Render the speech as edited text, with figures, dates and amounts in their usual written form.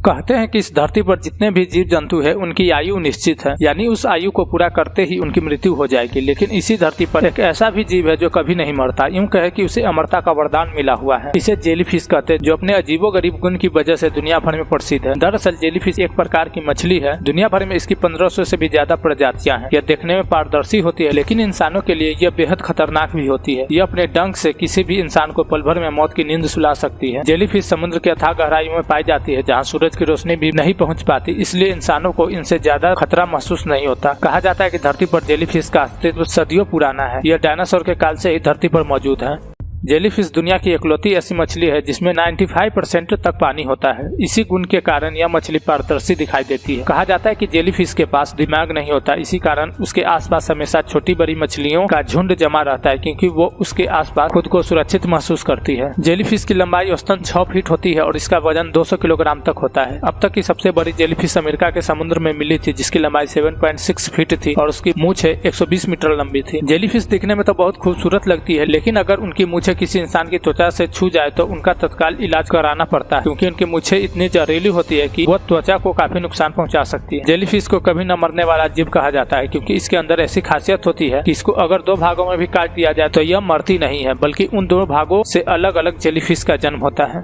कहते हैं कि इस धरती पर जितने भी जीव जंतु है उनकी आयु निश्चित है, यानी उस आयु को पूरा करते ही उनकी मृत्यु हो जाएगी। लेकिन इसी धरती पर एक ऐसा भी जीव है जो कभी नहीं मरता, यूं कहे कि उसे अमरता का वरदान मिला हुआ है। इसे जेलीफिश कहते हैं, जो अपने अजीबोगरीब गुण की वजह से दुनिया भर में प्रसिद्ध है। दरअसल जेलीफिश एक प्रकार की मछली है। दुनिया भर में इसकी 1500 से भी ज्यादा प्रजातियां हैं। यह देखने में पारदर्शी होती है, लेकिन इंसानों के लिए यह बेहद खतरनाक भी होती है। यह अपने डंक से किसी भी इंसान को पल भर में मौत की नींद सुला सकती है। जेलीफिश समुद्र के अथाह गहराइयों में पाई जाती है, जहाँ सूरज की रोशनी भी नहीं पहुँच पाती, इसलिए इंसानों को इनसे ज्यादा खतरा महसूस नहीं होता। कहा जाता है कि धरती पर जेलीफिश का अस्तित्व सदियों पुराना है। यह डायनासोर के काल से ही धरती पर मौजूद है। जेलीफिश दुनिया की इकलौती ऐसी मछली है जिसमें 95% तक पानी होता है। इसी गुण के कारण यह मछली पारदर्शी दिखाई देती है। कहा जाता है कि जेलीफिश के पास दिमाग नहीं होता, इसी कारण उसके आसपास हमेशा छोटी बड़ी मछलियों का झुंड जमा रहता है, क्योंकि वो उसके आसपास खुद को सुरक्षित महसूस करती है। जेलीफिश की लंबाई औसतन 6 फीट होती है और इसका वजन 200 किलोग्राम तक होता है। अब तक की सबसे बड़ी जेलीफिश अमेरिका के समुद्र में मिली थी, जिसकी लंबाई 7.6 फीट थी और उसकी मूंछें 120 मीटर लंबी थी। जेलीफिश दिखने में तो बहुत खूबसूरत लगती है, लेकिन अगर उनकी मूंछें किसी इंसान की त्वचा से छू जाए तो उनका तत्काल इलाज कराना पड़ता है, क्योंकि उनकी मूंछें इतनी जहरीली होती है कि वह त्वचा को काफी नुकसान पहुंचा सकती है। जेलीफिश को कभी न मरने वाला जीव कहा जाता है, क्योंकि इसके अंदर ऐसी खासियत होती है कि इसको अगर 2 भागों में भी काट दिया जाए तो यह मरती नहीं है, बल्कि उन 2 भागों से अलग अलग जेलीफिश का जन्म होता है।